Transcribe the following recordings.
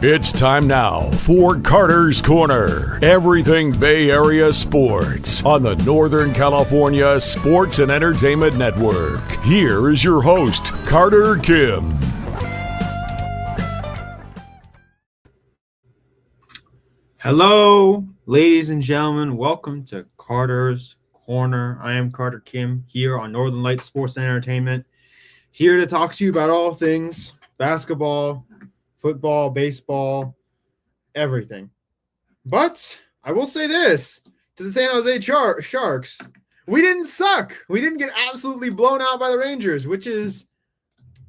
It's time now for Carter's Corner. Everything Bay Area sports on the Northern California Sports and Entertainment Network. Here is your host, Carter Kim. Hello, ladies and gentlemen. Welcome to Carter's Corner. I am Carter Kim here on Northern Lights Sports and Entertainment. Here to talk to you about all things basketball, football, baseball, everything. But I will say this to the San Jose Sharks. We didn't suck. We didn't get absolutely blown out by the Rangers,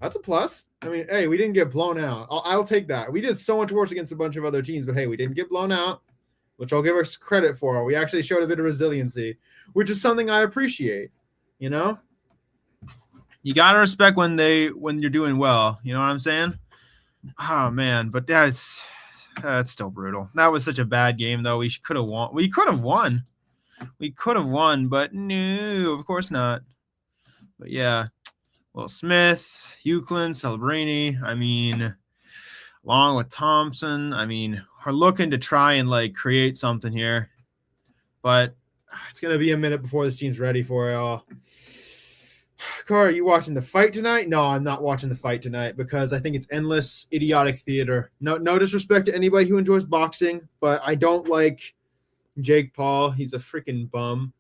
that's a plus. I mean, hey, we didn't get blown out. I'll take that. We did so much worse against a bunch of other teams, but hey, we didn't get blown out, which I'll give us credit for. We actually showed a bit of resiliency, which is something I appreciate. You know, you gotta respect when you're doing well. You know what I'm saying? Oh man, but that's still brutal. That was such a bad game, though. We could have won. We could have won, but no, of course not. But yeah, Will Smith, Euclid, Celebrini, along with Thompson, are looking to try and create something here. But it's gonna be a minute before this team's ready for it all. Car, are you watching the fight tonight? No, I'm not watching the fight tonight because I think it's endless, idiotic theater. No disrespect to anybody who enjoys boxing, but I don't like Jake Paul. He's a freaking bum.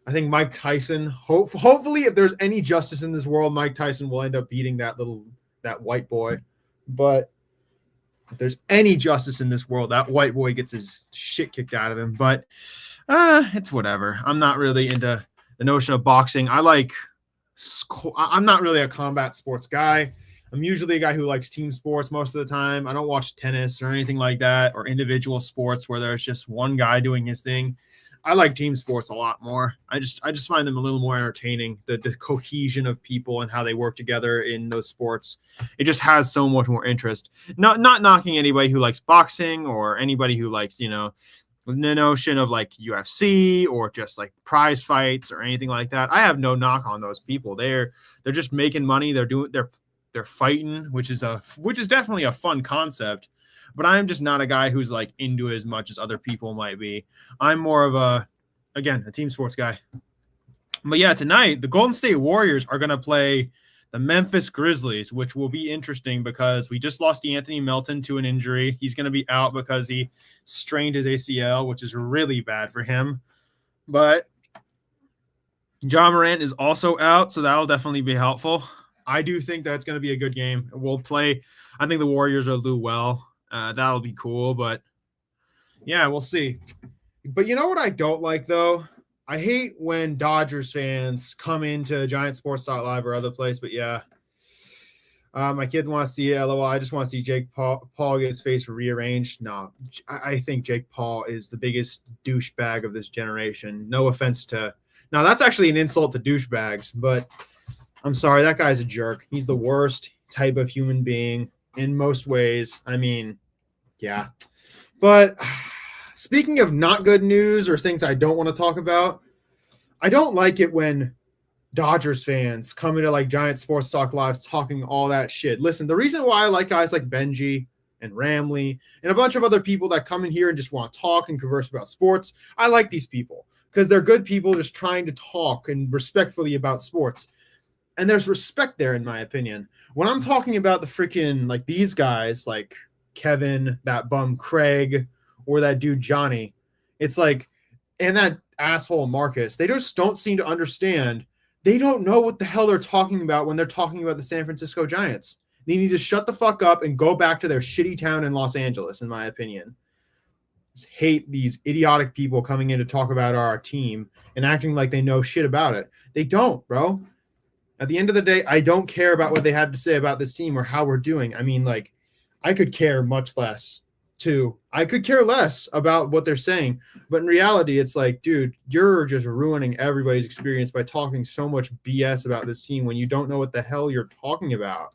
I think Mike Tyson, hopefully if there's any justice in this world, Mike Tyson will end up beating that white boy. But if there's any justice in this world, that white boy gets his shit kicked out of him. But it's whatever. I'm not really into the notion of boxing. I'm not really a combat sports guy. I'm usually a guy who likes team sports most of the time. I don't watch tennis or anything like that, or individual sports where there's just one guy doing his thing. I like team sports a lot more. I just find them a little more entertaining. The cohesion of people and how they work together in those sports. It just has so much more interest. Not knocking anybody who likes boxing or anybody who likes, the notion of UFC or just prize fights or anything like that. I have no knock on those people. They're just making money. They're fighting, which is definitely a fun concept. But I'm just not a guy who's into it as much as other people might be. I'm more of a team sports guy. But yeah, tonight the Golden State Warriors are going to play the Memphis Grizzlies, which will be interesting because we just lost Anthony Melton to an injury. He's going to be out because he strained his ACL, which is really bad for him. But Ja Morant is also out, so that'll definitely be helpful. I do think that's going to be a good game. I think the Warriors will do well. That'll be cool, but yeah, we'll see. But you know what I don't like, though? I hate when Dodgers fans come into GiantSports.live or other place, but yeah. My kids want to see it, LOL. I just want to see Jake Paul get his face rearranged. No, I think Jake Paul is the biggest douchebag of this generation. No offense to – now, that's actually an insult to douchebags, but I'm sorry. That guy's a jerk. He's the worst type of human being in most ways. Yeah. But speaking of not good news or things I don't want to talk about, I don't like it when Dodgers fans come into Giant Sports Talk Live talking all that shit. Listen, the reason why I like guys like Benji and Ramley and a bunch of other people that come in here and just want to talk and converse about sports, I like these people because they're good people just trying to talk and respectfully about sports. And there's respect there, in my opinion. When I'm talking about the freaking, these guys, like Kevin, that bum Craig, or that dude Johnny, it's and that asshole Marcus, they just don't seem to understand. They don't know what the hell they're talking about when they're talking about the San Francisco Giants. They need to shut the fuck up and go back to their shitty town in Los Angeles, in my opinion. Just hate these idiotic people coming in to talk about our team and acting like they know shit about it. They don't, bro. At the end of the day, I don't care about what they had to say about this team or how we're doing. I could care much less, too. I could care less about what they're saying. But in reality, it's dude, you're just ruining everybody's experience by talking so much BS about this team when you don't know what the hell you're talking about.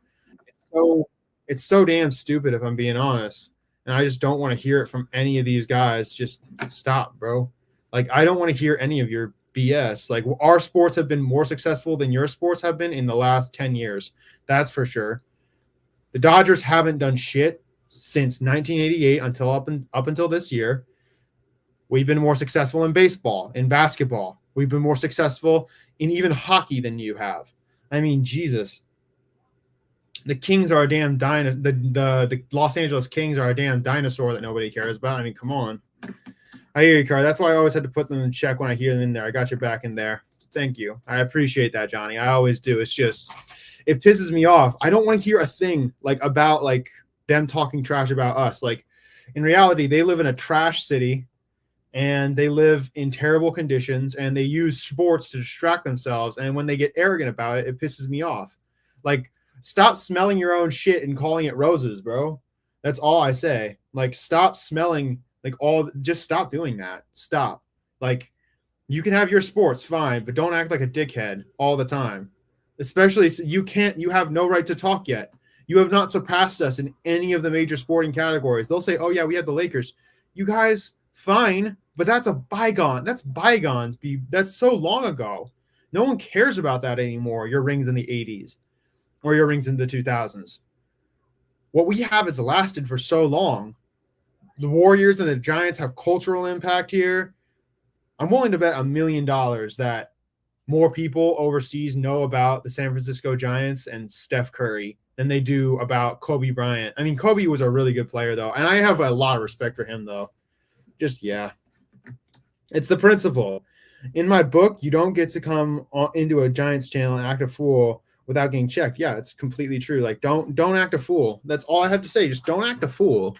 It's so damn stupid, if I'm being honest. And I just don't want to hear it from any of these guys. Just stop, bro. I don't want to hear any of your BS. Our sports have been more successful than your sports have been in the last 10 years. That's for sure. The Dodgers haven't done shit since 1988 up until this year, we've been more successful in baseball, in basketball. We've been more successful in even hockey than you have. I mean, Jesus. The Kings are a damn the Los Angeles Kings are a damn dinosaur that nobody cares about. I mean, come on. I hear you, Car. That's why I always had to put them in check when I hear them in there. I got your back in there. Thank you. I appreciate that, Johnny. I always do. It's just, it pisses me off. I don't want to hear a thing like about like them talking trash about us. Like in reality, they live in a trash city and they live in terrible conditions and they use sports to distract themselves. And when they get arrogant about it, it pisses me off. Like, stop smelling your own shit and calling it roses, bro. That's all I say. Like, stop smelling just stop doing that. Stop. Like, you can have your sports, fine, but don't act like a dickhead all the time. Especially you have no right to talk yet. You have not surpassed us in any of the major sporting categories. They'll say, oh yeah, we have the Lakers. You guys, fine, but that's a bygone. That's bygones. That's so long ago. No one cares about that anymore. Your rings in the 80s or your rings in the 2000s. What we have has lasted for so long. The Warriors and the Giants have cultural impact here. I'm willing to bet $1 million that more people overseas know about the San Francisco Giants and Steph Curry than they do about Kobe Bryant. I mean, Kobe was a really good player, though, and I have a lot of respect for him, though. Yeah. It's the principle. In my book, you don't get to come into a Giants channel and act a fool without getting checked. Yeah, it's completely true. Like, don't act a fool. That's all I have to say. Just don't act a fool.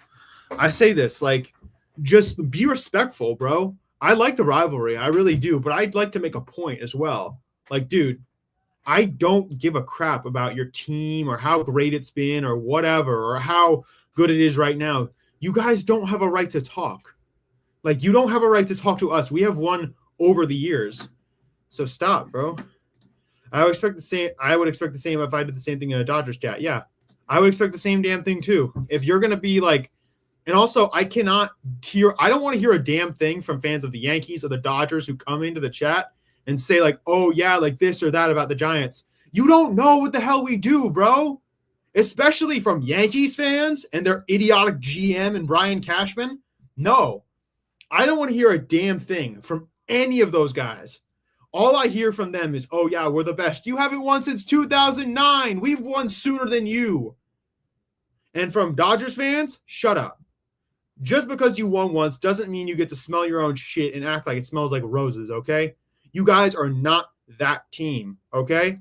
I say this, like, just be respectful, bro. I like the rivalry. I really do. But I'd like to make a point as well. Like, dude, I don't give a crap about your team or how great it's been or whatever or how good it is right now. You guys don't have a right to talk. Like, you don't have a right to talk to us. We have won over the years. So stop, bro. I would expect the same if I did the same thing in a Dodgers chat. Yeah, I would expect the same damn thing too. If you're going to be like, and also I don't want to hear a damn thing from fans of the Yankees or the Dodgers who come into the chat and say like, oh yeah, like this or that about the Giants. You don't know what the hell we do, bro. Especially from Yankees fans and their idiotic GM and Brian Cashman. No, I don't want to hear a damn thing from any of those guys. All I hear from them is, oh, yeah, we're the best. You haven't won since 2009. We've won sooner than you. And from Dodgers fans, shut up. Just because you won once doesn't mean you get to smell your own shit and act like it smells like roses, okay? You guys are not that team, okay?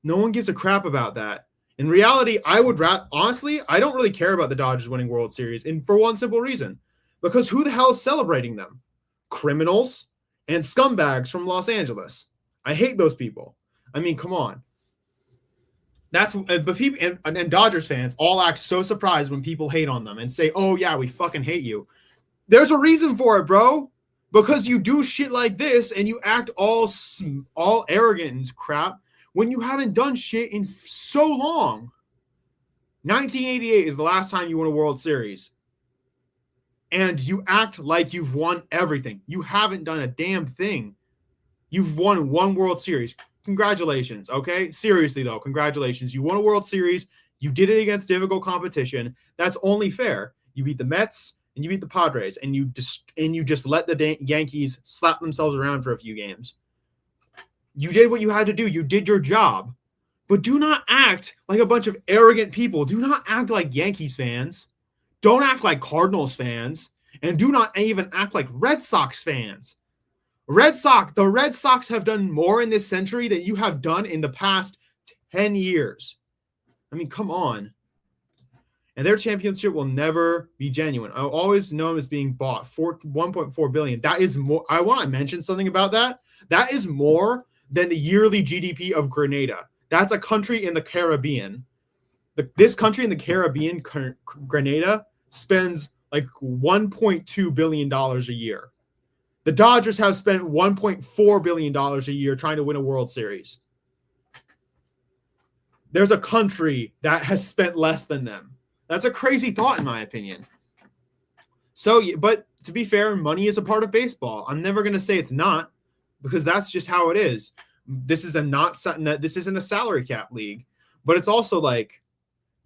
No one gives a crap about that. In reality, honestly, I don't really care about the Dodgers winning World Series, and for one simple reason. Because who the hell is celebrating them? Criminals and scumbags from Los Angeles. I hate those people. I mean, come on. But people and Dodgers fans all act so surprised when people hate on them and say, "Oh yeah, we fucking hate you." There's a reason for it, bro. Because you do shit like this and you act all arrogant and crap when you haven't done shit in so long. 1988 is the last time you won a World Series. And you act like you've won everything. You haven't done a damn thing. You've won one World Series. Congratulations, okay? Seriously, though, congratulations. You won a World Series. You did it against difficult competition. That's only fair. You beat the Mets and you beat the Padres, and you just let the Yankees slap themselves around for a few games. You did what you had to do. You did your job. But do not act like a bunch of arrogant people. Do not act like Yankees fans. Don't act like Cardinals fans, and do not even act like Red Sox fans. The Red Sox have done more in this century than you have done in the past 10 years. I mean, come on. And their championship will never be genuine. I'll always know them as being bought for $1.4 billion. That is more. I want to mention something about that. That is more than the yearly GDP of Grenada. That's a country in the Caribbean. This country in the Caribbean, Grenada, spends like $1.2 billion a year. The Dodgers have spent $1.4 billion a year trying to win a World Series. There's a country that has spent less than them. That's a crazy thought, in my opinion. So, but to be fair, money is a part of baseball. I'm never going to say it's not, because that's just how it is. This isn't a salary cap league, but it's also like,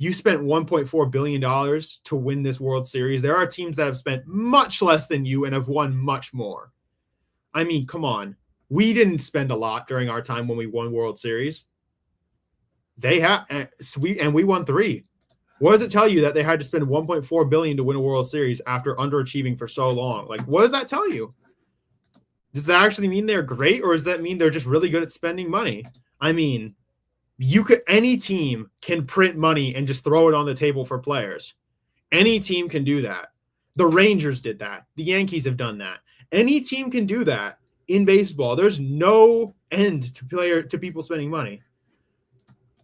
You spent $1.4 billion to win this World Series. There are teams that have spent much less than you and have won much more. I mean, come on. We didn't spend a lot during our time when we won World Series. They have, and we won 3. What does it tell you that they had to spend $1.4 billion to win a World Series after underachieving for so long? Like, what does that tell you? Does that actually mean they're great, or does that mean they're just really good at spending money? I mean, any team can print money and just throw it on the table for players. Any team can do that. The Rangers did that. The Yankees have done that. Any team can do that in baseball. There's no end to people spending money.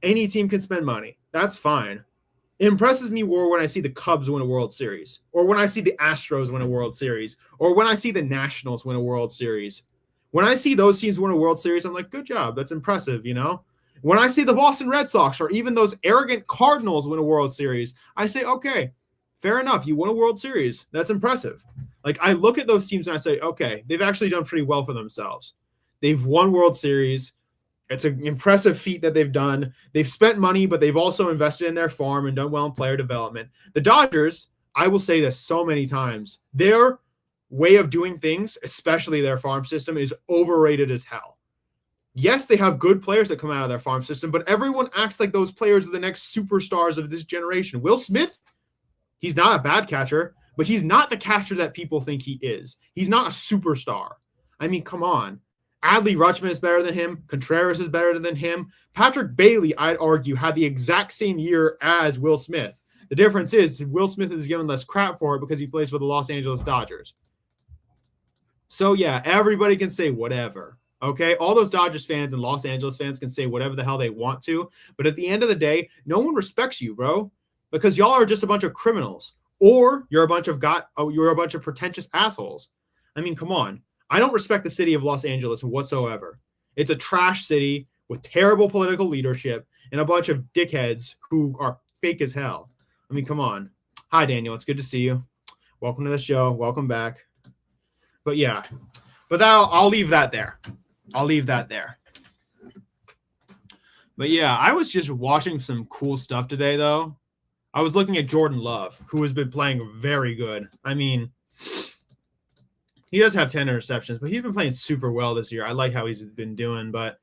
Any team can spend money. That's fine. It impresses me more when I see the Cubs win a World Series, or when I see the Astros win a World Series, or when I see the Nationals win a World Series. When I see those teams win a World Series, I'm like, good job. That's impressive, you know? When I see the Boston Red Sox or even those arrogant Cardinals win a World Series, I say, okay, fair enough. You won a World Series. That's impressive. Like, I look at those teams and I say, okay, they've actually done pretty well for themselves. They've won World Series. It's an impressive feat that they've done. They've spent money, but they've also invested in their farm and done well in player development. The Dodgers, I will say this so many times, their way of doing things, especially their farm system, is overrated as hell. Yes, they have good players that come out of their farm system, but everyone acts like those players are the next superstars of this generation. Will Smith, he's not a bad catcher, but he's not the catcher that people think he is. He's not a superstar. I mean, come on. Adley Rutschman is better than him. Contreras is better than him. Patrick Bailey, I'd argue, had the exact same year as Will Smith. The difference is Will Smith is given less crap for it because he plays for the Los Angeles Dodgers. So, yeah, everybody can say whatever. Okay, all those Dodgers fans and Los Angeles fans can say whatever the hell they want to, but at the end of the day, no one respects you, bro, because y'all are just a bunch of criminals, or you're a bunch of pretentious assholes. I mean, come on. I don't respect the city of Los Angeles whatsoever. It's a trash city with terrible political leadership and a bunch of dickheads who are fake as hell. I mean, come on. Hi, Daniel. It's good to see you. Welcome to the show. Welcome back. But yeah, but I'll leave that there. But yeah, I was just watching some cool stuff today, though. I was looking at Jordan Love, who has been playing very good. I mean, he does have 10 interceptions, but he's been playing super well this year. I like how he's been doing, but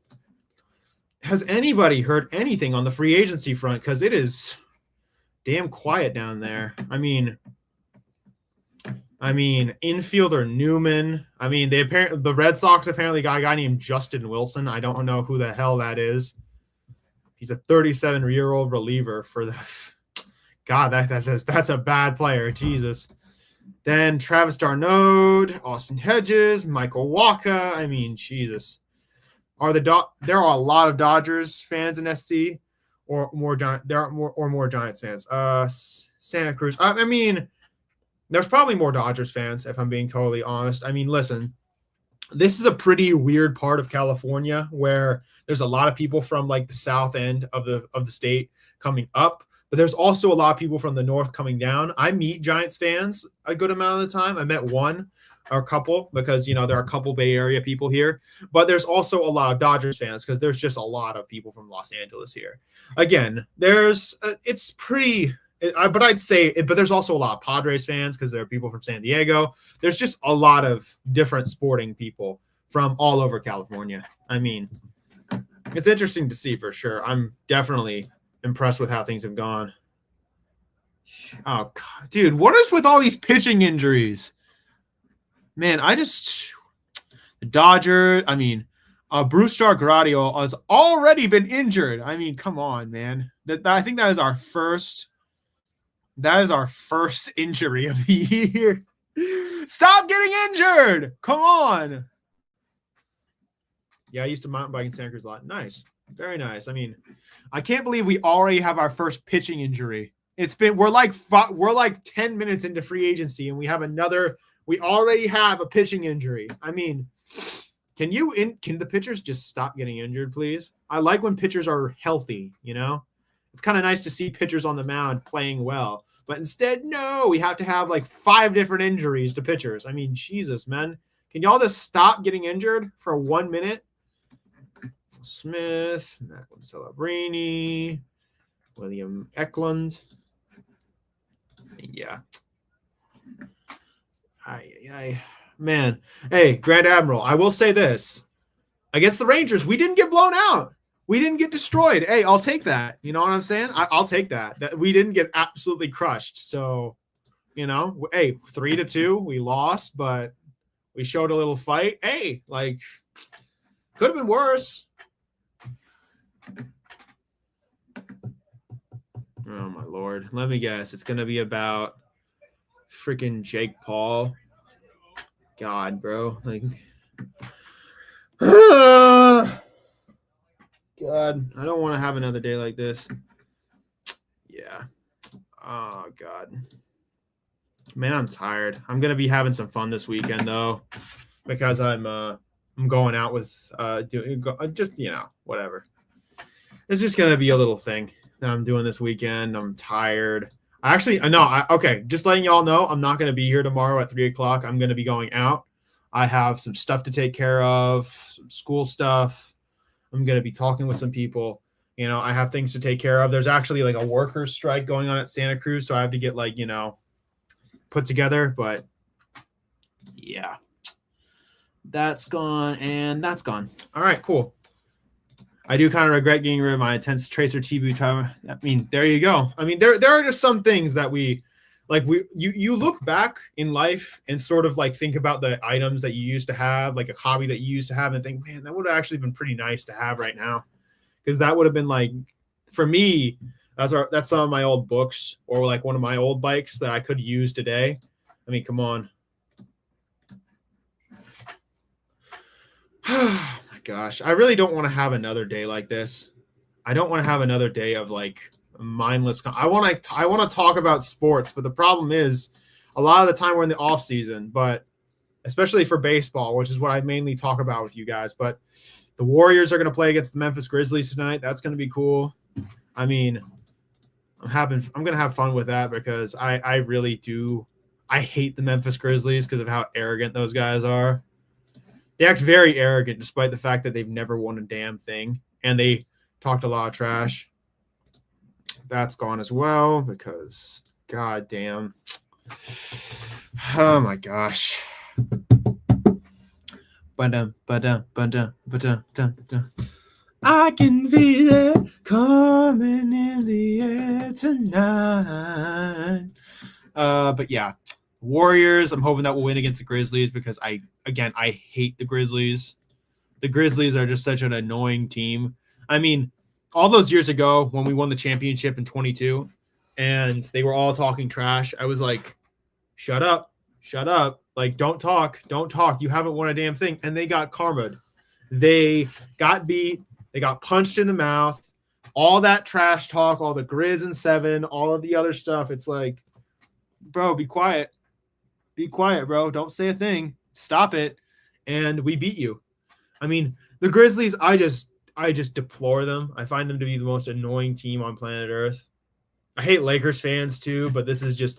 has anybody heard anything on the free agency front? Because it is damn quiet down there. I mean, infielder Newman. I mean, the Red Sox apparently got a guy named Justin Wilson. I don't know who the hell that is. He's a 37-year-old reliever for the God. That's a bad player. Jesus. Then Travis d'Arnaud, Austin Hedges, Michael Wacha. I mean, Jesus. There are a lot of Dodgers fans in SC, or more Giants fans. Santa Cruz. I mean, there's probably more Dodgers fans, if I'm being totally honest. I mean, listen, this is a pretty weird part of California where there's a lot of people from like the south end of the state coming up, but there's also a lot of people from the north coming down. I meet Giants fans a good amount of the time. I met one or a couple because, you know, there are a couple Bay Area people here, but there's also a lot of Dodgers fans because there's just a lot of people from Los Angeles here. Again, it's pretty. But I'd say, but there's also a lot of Padres fans because there are people from San Diego. There's just a lot of different sporting people from all over California. I mean, it's interesting to see for sure. I'm definitely impressed with how things have gone. Oh, God. Dude, what is with all these pitching injuries? Man, the Dodgers, Brusdar Graterol has already been injured. I mean, come on, man. I think that is our first injury of the year. Stop getting injured. Come on. Yeah, I used to mountain bike in Santa Cruz a lot. Nice. Very nice. I mean, I can't believe we already have our first pitching injury. We're like 10 minutes into free agency and we already have a pitching injury. I mean, can the pitchers just stop getting injured, please? I like when pitchers are healthy, you know? It's kind of nice to see pitchers on the mound playing well. But instead, no, we have to have like 5 different injuries to pitchers. I mean, Jesus, man. Can y'all just stop getting injured for 1 minute? Smith, Macklin Celebrini, William Eklund. Yeah. Man. Hey, Grand Admiral, I will say this. Against the Rangers, we didn't get blown out. We didn't get destroyed. Hey, I'll take that. You know what I'm saying? I'll take that. That we didn't get absolutely crushed. So, hey, 3-2, we lost, but we showed a little fight. Hey, could have been worse. Oh, my Lord. Let me guess. It's going to be about freaking Jake Paul. God, bro. God, I don't want to have another day like this. Yeah. Oh, God. Man, I'm tired. I'm going to be having some fun this weekend, though, because I'm going out with whatever. It's just going to be a little thing that I'm doing this weekend. I'm tired. Just letting y'all know, I'm not going to be here tomorrow at 3:00. I'm going to be going out. I have some stuff to take care of, some school stuff. I'm going to be talking with some people. I have things to take care of. There's actually a workers' strike going on at Santa Cruz, so I have to get put together. But yeah, that's gone and that's gone. All right, cool. I do kind of regret getting rid of my Intense Tracer T-Boot tower. I mean, there you go. I mean, there are just some things that you look back in life and sort of think about the items that you used to have, like a hobby that you used to have, and think, man, that would have actually been pretty nice to have right now. Because that would have been for me, that's some of my old books or one of my old bikes that I could use today. I mean, come on. Oh my gosh. I really don't want to have another day like this. I don't want to have another day of mindless. I want to talk about sports, but the problem is a lot of the time we're in the off season, but especially for baseball, which is what I mainly talk about with you guys. But the Warriors are going to play against the Memphis Grizzlies tonight. That's going to be cool. I mean, I'm going to have fun with that because I really do. I hate the Memphis Grizzlies because of how arrogant those guys are. They act very arrogant despite the fact that they've never won a damn thing. And they talked a lot of trash. That's gone as well because, god damn. Oh, my gosh. I can feel it coming in the air tonight. But yeah, Warriors, I'm hoping that we'll win against the Grizzlies because I hate the Grizzlies. The Grizzlies are just such an annoying team. I mean, all those years ago when we won the championship in 22 and they were all talking trash, I was like, shut up. Don't talk. You haven't won a damn thing. And they got karma'd. They got beat. They got punched in the mouth. All that trash talk, all the Grizz and 7, all of the other stuff. It's like, bro, be quiet. Be quiet, bro. Don't say a thing. Stop it. And we beat you. I mean, the Grizzlies, I just deplore them. I find them to be the most annoying team on planet Earth. I hate Lakers fans too, but this is just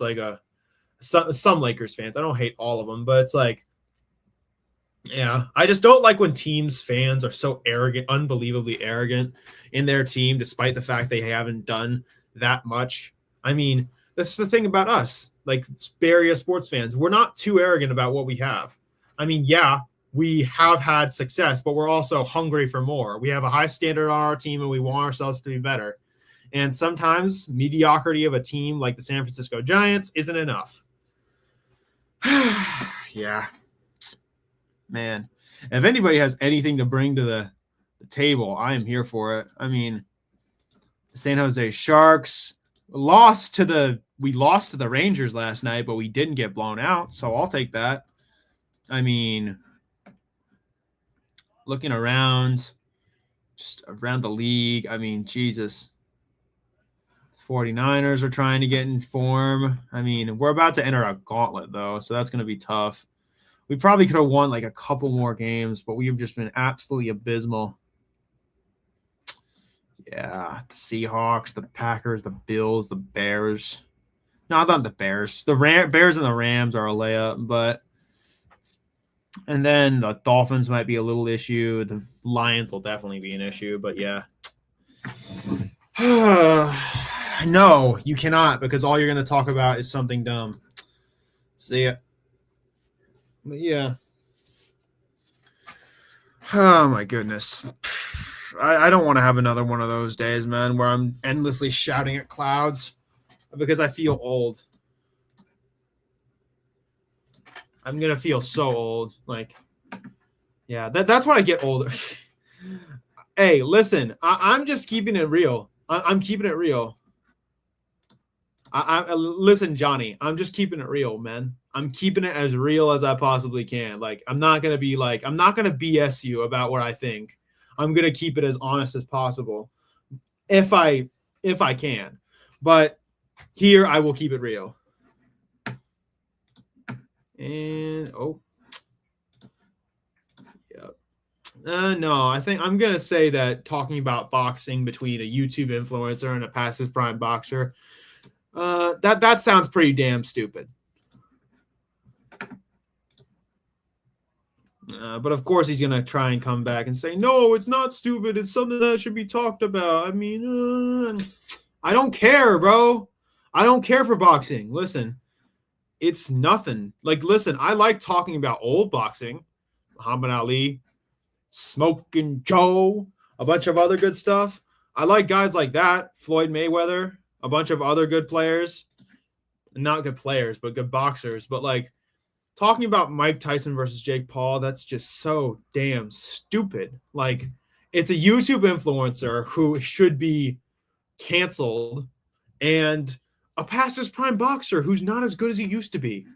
some Lakers fans. I don't hate all of them, but it's yeah, I just don't like when teams' fans are so arrogant, unbelievably arrogant in their team, despite the fact they haven't done that much. I mean, that's the thing about us, Bay Area sports fans. We're not too arrogant about what we have. I mean, yeah, we have had success, but we're also hungry for more. We have a high standard on our team, and we want ourselves to be better. And sometimes mediocrity of a team like the San Francisco Giants isn't enough. Yeah. Man, if anybody has anything to bring to the table, I am here for it. I mean, the San Jose Sharks lost to the Rangers last night, but we didn't get blown out, so I'll take that. I mean, looking around, just around the league, I mean, Jesus. 49ers are trying to get in form. I mean, we're about to enter a gauntlet, though, so that's going to be tough. We probably could have won a couple more games, but we've just been absolutely abysmal. Yeah, the Seahawks, the Packers, the Bills, the Bears. No, not the Bears. The Bears and the Rams are a layup, but and then the Dolphins might be a little issue. The Lions will definitely be an issue, but yeah. No, you cannot, because all you're going to talk about is something dumb. See ya. But yeah. Oh my goodness. I don't want to have another one of those days, man, where I'm endlessly shouting at clouds because I feel old. I'm going to feel so old. Like, yeah, that's when I get older. Hey, listen, I'm just keeping it real. I'm keeping it real. Listen, Johnny, I'm just keeping it real, man. I'm keeping it as real as I possibly can. Like, I'm not going to BS you about what I think. I'm going to keep it as honest as possible if I can. But here I will keep it real. And no, I think I'm going to say that talking about boxing between a YouTube influencer and a passive prime boxer, that sounds pretty damn stupid. But of course he's going to try and come back and say, no, it's not stupid. It's something that should be talked about. I mean, I don't care, bro. I don't care for boxing. Listen, it's nothing. Like, listen, I like talking about old boxing, Muhammad Ali, Smoking Joe, a bunch of other good stuff. I like guys like that, Floyd Mayweather, a bunch of other good players. Not good players, but good boxers. But like talking about Mike Tyson versus Jake Paul, that's just so damn stupid. Like, it's a YouTube influencer who should be canceled and a past prime boxer who's not as good as he used to be.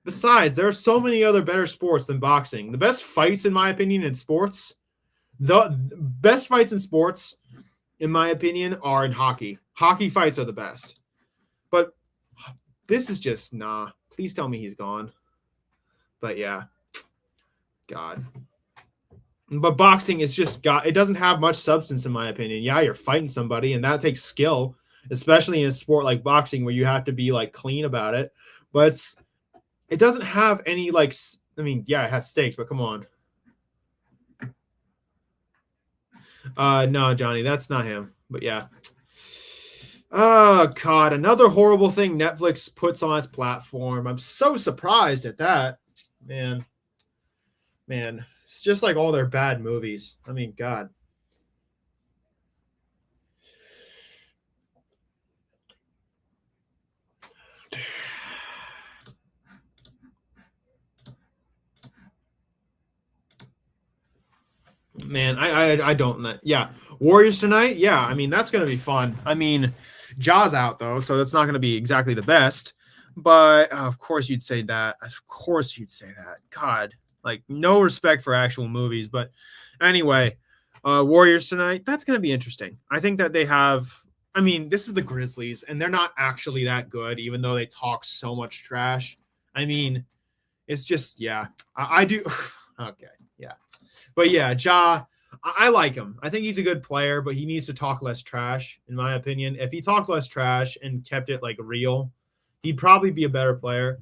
Besides, there are so many other better sports than boxing. The best fights, in my opinion, in sports, the best fights in sports, in my opinion, are in hockey. Hockey fights are the best. But this is just, nah. Please tell me he's gone. But yeah. God. But boxing is just it doesn't have much substance, in my opinion. Yeah, you're fighting somebody, and that takes skill, especially in a sport like boxing where you have to be like clean about it. But it doesn't have any like, I mean, yeah, it has stakes, but come on. No, Johnny, that's not him. But yeah. Oh, God, another horrible thing Netflix puts on its platform. I'm so surprised at that. Man, it's just like all their bad movies. I mean, God. Man, I don't. Yeah, Warriors tonight. Yeah, I mean that's gonna be fun. I mean, Ja's out though, so that's not gonna be exactly the best. But of course you'd say that. Of course you'd say that. God, like no respect for actual movies. But anyway, Warriors tonight. That's gonna be interesting. I think that they have. I mean, this is the Grizzlies, and they're not actually that good, even though they talk so much trash. I mean, it's just yeah. I do. Okay, yeah. But yeah, Ja, I like him. I think he's a good player, but he needs to talk less trash, in my opinion. If he talked less trash and kept it like real, he'd probably be a better player.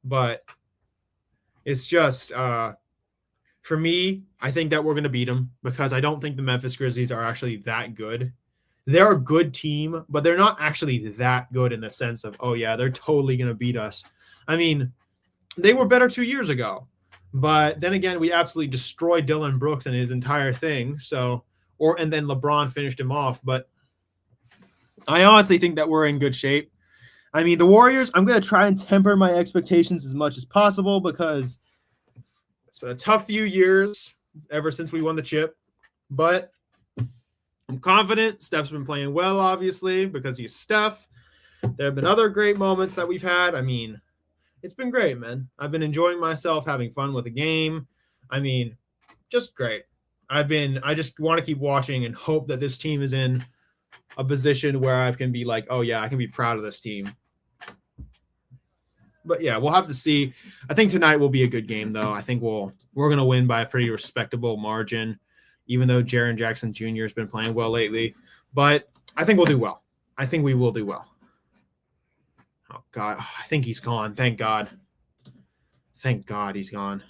But it's just for me, I think that we're going to beat them because I don't think the Memphis Grizzlies are actually that good. They're a good team, but they're not actually that good in the sense of, oh yeah, they're totally going to beat us. I mean, they were better 2 years ago. But then again, we absolutely destroyed Dillon Brooks and his entire thing. And then LeBron finished him off. But I honestly think that we're in good shape. I mean, the Warriors, I'm going to try and temper my expectations as much as possible because it's been a tough few years ever since we won the chip. But I'm confident. Steph's been playing well, obviously, because he's Steph. There have been other great moments that we've had. I mean, it's been great, man. I've been enjoying myself, having fun with the game. I mean, just great. I just want to keep watching and hope that this team is in a position where I can be like, oh yeah, I can be proud of this team. But yeah, we'll have to see. I think tonight will be a good game, though. I think we're going to win by a pretty respectable margin, even though Jaren Jackson Jr. has been playing well lately. But I think we'll do well. I think we will do well. Oh, God. Oh, I think he's gone. Thank God. Thank God he's gone.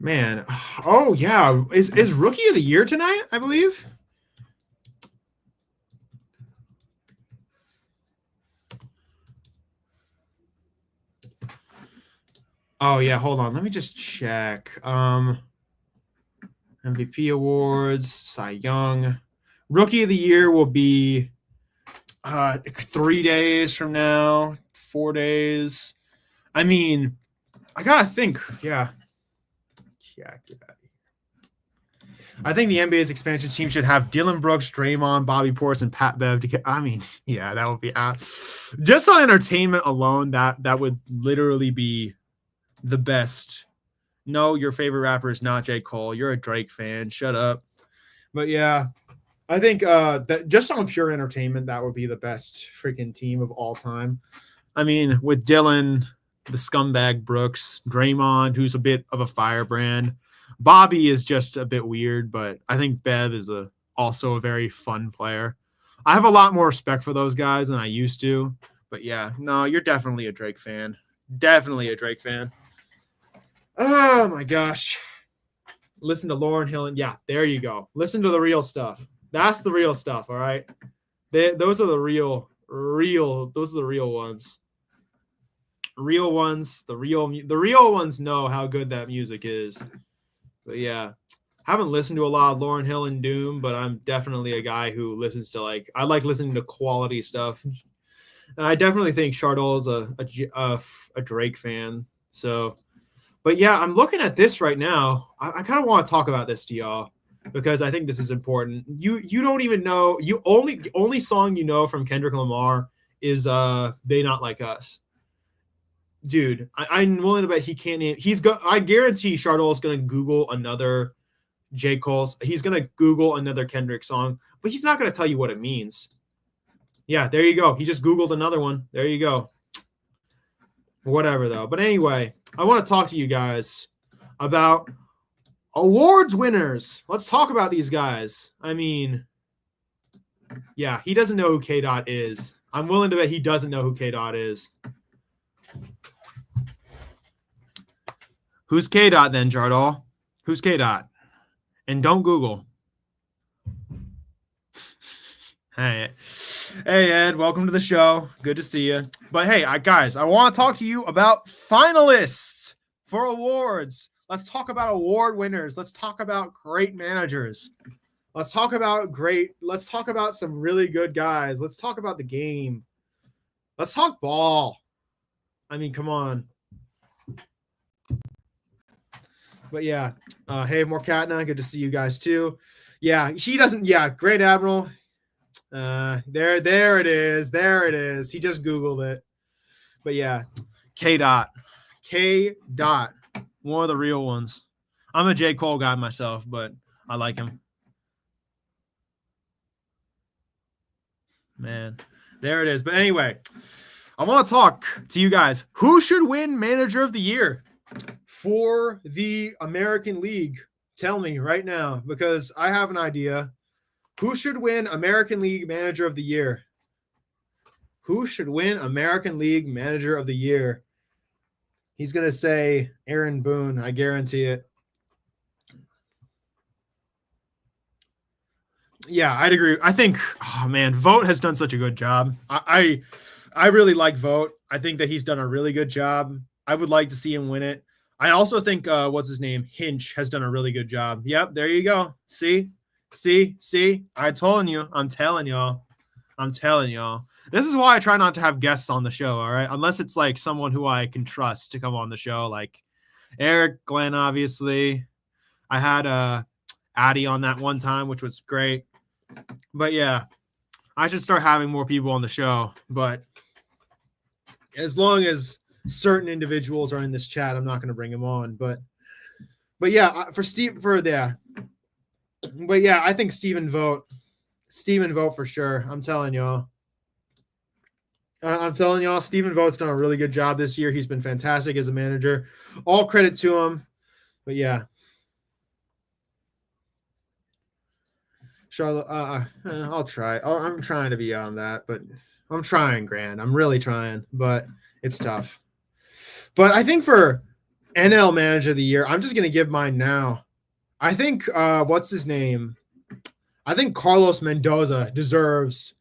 Man. Oh yeah. Is Rookie of the Year tonight, I believe? Oh yeah, hold on. Let me just check. MVP awards, Cy Young. Rookie of the Year will be 3 days from now, 4 days. I mean, I gotta think. Yeah. Get out of here. I think the NBA's expansion team should have Dylan Brooks, Draymond, Bobby Portis, and Pat Bev. Yeah, that would be just on entertainment alone. That would literally be the best. No, your favorite rapper is not J. Cole. You're a Drake fan. Shut up. But yeah, I think that just on pure entertainment, that would be the best freaking team of all time. I mean, with Dylan, the scumbag Brooks, Draymond, who's a bit of a firebrand. Bobby is just a bit weird, but I think Bev is also a very fun player. I have a lot more respect for those guys than I used to. But yeah, no, you're definitely a Drake fan. Definitely a Drake fan. Oh my gosh. Listen to Lauryn Hill. And yeah, there you go. Listen to the real stuff. That's the real stuff, all right? Those are the real those are the real ones. Real ones, the real ones know how good that music is. But yeah, haven't listened to a lot of Lauryn Hill and Doom, but I'm definitely a guy who listens to I like listening to quality stuff. And I definitely think Chardol is a Drake fan. So, but yeah, I'm looking at this right now. I kind of want to talk about this to y'all because I think this is important. You don't even know only song you know from Kendrick Lamar is They Not Like Us. Dude, I'm willing to bet he can't. I guarantee Chardol is going to Google another J. Cole's. He's going to Google another Kendrick song, but he's not going to tell you what it means. Yeah, there you go. He just Googled another one. There you go. Whatever, though. But anyway, I want to talk to you guys about awards winners. Let's talk about these guys. I mean, yeah, he doesn't know who K-Dot is. I'm willing to bet he doesn't know who K-Dot is. Who's K-Dot then, Jardal? Who's K-Dot? And don't Google. Hey, Ed, welcome to the show. Good to see you. But hey, guys, I want to talk to you about finalists for awards. Let's talk about award winners. Let's talk about great managers. Let's talk about some really good guys. Let's talk about the game. Let's talk ball. I mean, come on. But yeah, hey, Morkatna, good to see you guys too. Yeah, he doesn't. Yeah, Great Admiral. There it is. There it is. He just Googled it. But yeah, K-Dot, one of the real ones. I'm a J. Cole guy myself, but I like him. Man, there it is. But anyway, I want to talk to you guys. Who should win Manager of the Year for the American League? Tell me right now, because I have an idea. Who should win American League Manager of the Year? Who should win American League Manager of the Year? He's going to say Aaron Boone. I guarantee it. Yeah, I'd agree. I think, Vogt has done such a good job. I really like Vogt. I think that he's done a really good job. I would like to see him win it. I also think, what's his name? Hinch has done a really good job. Yep, there you go. See? I'm telling y'all. This is why I try not to have guests on the show, all right? Unless it's like someone who I can trust to come on the show, like Eric, Glenn, obviously. I had Addy on that one time, which was great. But yeah, I should start having more people on the show. But as long as certain individuals are in this chat, I'm not going to bring them on. But yeah, But yeah, I think Stephen Vogt for sure. I'm telling y'all, Stephen Vogt's done a really good job this year. He's been fantastic as a manager. All credit to him. But yeah, Charlotte, I'll try. I'm trying to be on that, but I'm trying, Grant. I'm really trying, but it's tough. But I think for NL Manager of the Year. I'm just going to give mine now. I think, what's his name? I think Carlos Mendoza deserves.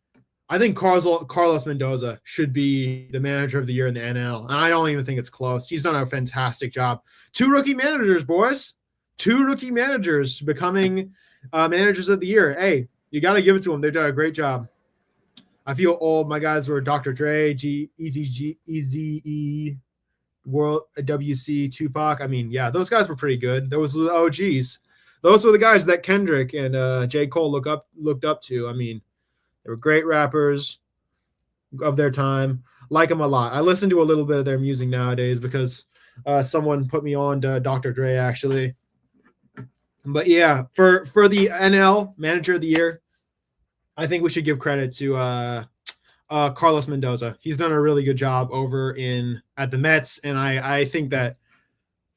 I think Carlos Mendoza should be the Manager of the Year in the NL, and I don't even think it's close. He's done a fantastic job. 2 rookie managers, boys. 2 rookie managers becoming Managers of the Year. Hey, you got to give it to them. They've done a great job. I feel old. My guys were Dr. Dre, Eazy-E, World WC, Tupac. I mean, yeah, those guys were pretty good. Those were the OGs. Those were the guys that Kendrick and J. Cole looked up to. I mean, they were great rappers of their time. Like them a lot. I listen to a little bit of their music nowadays because someone put me on to Dr. Dre, actually. But yeah, for the NL Manager of the Year, I think we should give credit to Carlos Mendoza. He's done a really good job over at the Mets, and I think that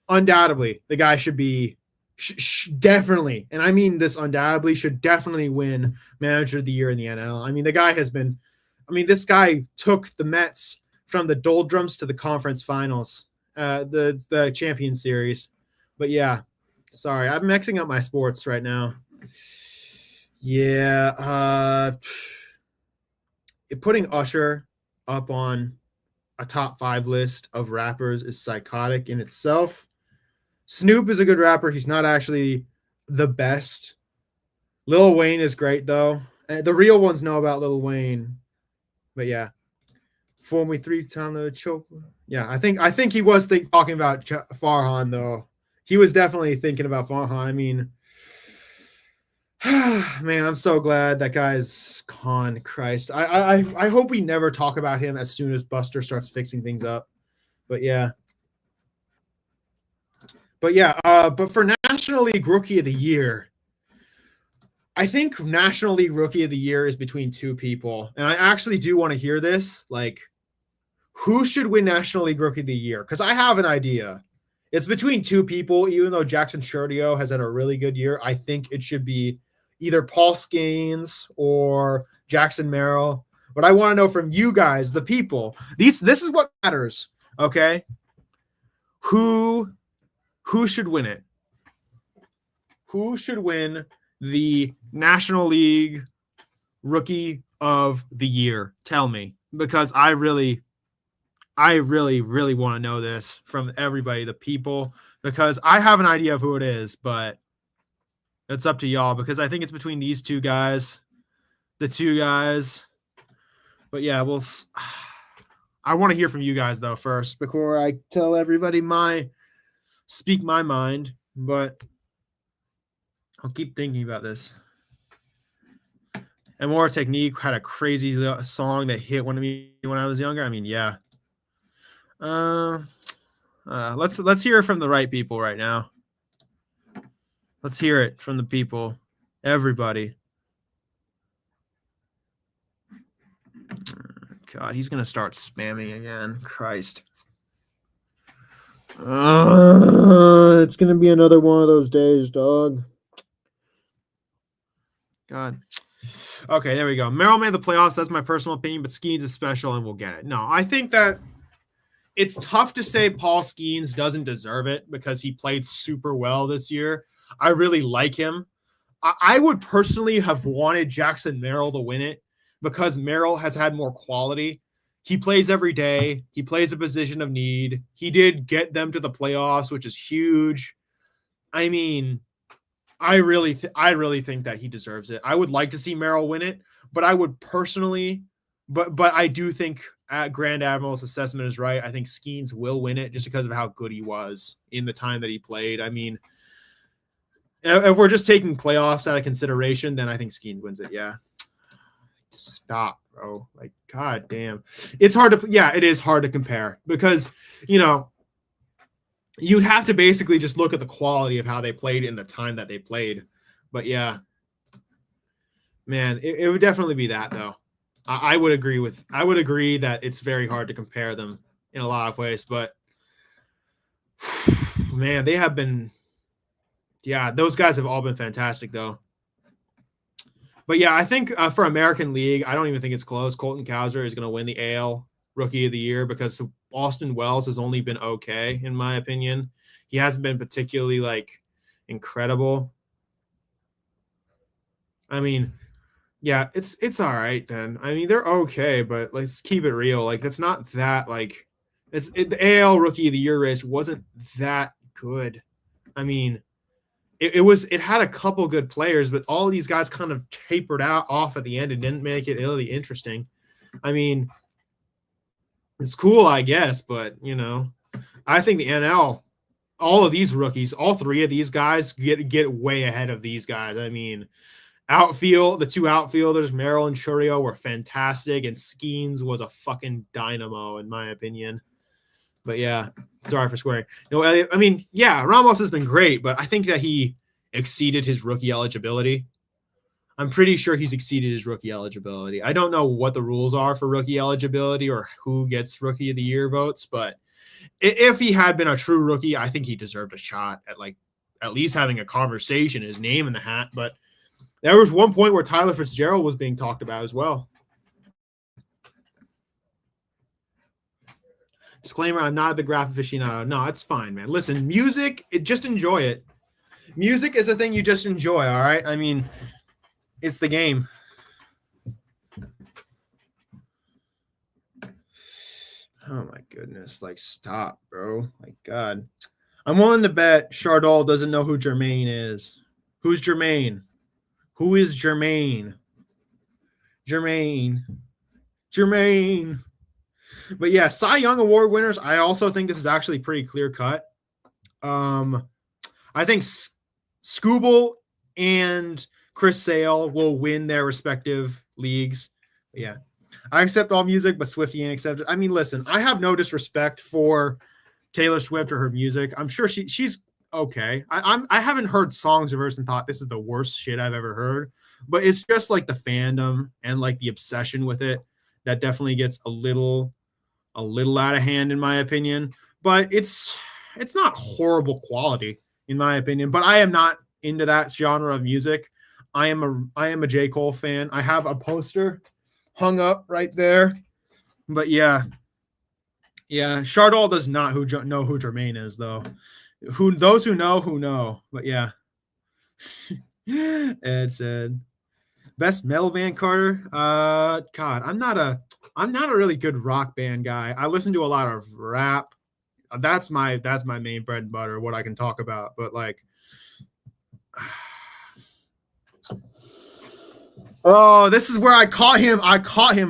undoubtedly the guy should be definitely, and I mean this undoubtedly, should definitely win Manager of the Year in the NL. I mean, the guy has been, this guy took the Mets from the doldrums to the conference finals, the Champions Series. But yeah, sorry, I'm mixing up my sports right now. Yeah, putting Usher up on a top 5 list of rappers is psychotic in itself. Snoop is a good rapper. He's not actually the best. Lil Wayne is great, though. The real ones know about Lil Wayne. But yeah. Fool me 3 times the choke. Yeah, I think he was talking about Farhan, though. He was definitely thinking about Farhan. I mean, man, I'm so glad that guy's gone. Christ. I hope we never talk about him as soon as Buster starts fixing things up. But yeah. But for National League Rookie of the Year, I think National League Rookie of the Year is between 2 people. And I actually do want to hear this. Like, who should win National League Rookie of the Year? Because I have an idea. It's between 2 people. Even though Jackson Chourio has had a really good year, I think it should be either Paul Skeens or Jackson Merrill. But I want to know from you guys, the people. This is what matters, okay? Who should win it? Who should win the National League Rookie of the Year? Tell me, because I really want to know this from everybody, the people, because I have an idea of who it is, but it's up to y'all, because I think it's between these 2 guys, the 2 guys. But yeah, I want to hear from you guys though first before I tell everybody speak my mind, but I'll keep thinking about this. And More Technique had a crazy song that hit when I was younger. I mean, yeah. Let's hear it from the right people right now. Let's hear it from the people. Everybody. God, he's gonna start spamming again. Christ. It's gonna be another one of those days, dog. God. Okay, there we go. Merrill made the playoffs. That's my personal opinion, but Skeens is special and we'll get it. No, I think that it's tough to say Paul Skeens doesn't deserve it because he played super well this year. I really like him. I would personally have wanted Jackson Merrill to win it because Merrill has had more quality. He plays every day. He plays a position of need. He did get them to the playoffs, which is huge. I mean, I really think that he deserves it. I would like to see Merrill win it, but I would personally, but I do think Grand Admiral's assessment is right. I think Skeens will win it just because of how good he was in the time that he played. I mean, if we're just taking playoffs out of consideration, then I think Skeens wins it. Yeah. Stop, bro. Like, God damn. It's hard to, yeah, it is hard to compare because, you know, you'd have to basically just look at the quality of how they played in the time that they played. But yeah, man, it would definitely be that though. I would agree that it's very hard to compare them in a lot of ways, but man, they have been, yeah, those guys have all been fantastic though. But yeah, I think for American League, I don't even think it's close. Colton Cowser is going to win the AL Rookie of the Year because Austin Wells has only been okay, in my opinion. He hasn't been particularly like incredible. I mean, yeah, it's all right then. I mean, they're okay, but let's keep it real. Like, that's not that like the AL Rookie of the Year race wasn't that good. I mean, it had a couple good players, but all these guys kind of tapered out off at the end and didn't make it really interesting. I mean, it's cool, I guess, but I think the NL, all of these rookies, all three of these guys get way ahead of these guys. I mean, outfield, the two outfielders, Merrill and Churio, were fantastic, and Skeens was a fucking dynamo, in my opinion. But yeah, sorry for swearing. I mean, yeah, Ramos has been great, but I think that he exceeded his rookie eligibility. I'm pretty sure he's exceeded his rookie eligibility. I don't know what the rules are for rookie eligibility or who gets Rookie of the Year votes, but if he had been a true rookie, I think he deserved a shot at least having a conversation, his name in the hat. But there was one point where Tyler Fitzgerald was being talked about as well. Disclaimer, I'm not a big rap aficionado. No, it's fine, man. Listen, music, just enjoy it. Music is a thing you just enjoy, all right? I mean, it's the game. Oh, my goodness. Like, stop, bro. Like, God. I'm willing to bet Chardal doesn't know who Jermaine is. Who's Jermaine? Who is Jermaine? Jermaine. But yeah, Cy Young Award winners, I also think this is actually pretty clear cut. I think Skubal and Chris Sale will win their respective leagues. But yeah, I accept all music, but Swiftie ain't accepted. I mean, listen, I have no disrespect for Taylor Swift or her music. I'm sure she's okay. I haven't heard songs of hers and thought this is the worst shit I've ever heard. But it's just like the fandom and like the obsession with it that definitely gets a little out of hand, in my opinion. But it's not horrible quality, in my opinion. But I am not into that genre of music. I am a J. Cole fan. I have a poster hung up right there. But yeah, Chardal does not know who Jermaine is, though. Those who know. But yeah, Ed said best metal band, Carter. God, I'm not a really good rock band guy. I listen to a lot of rap. That's my main bread and butter, what I can talk about. But like, oh, this is where I caught him.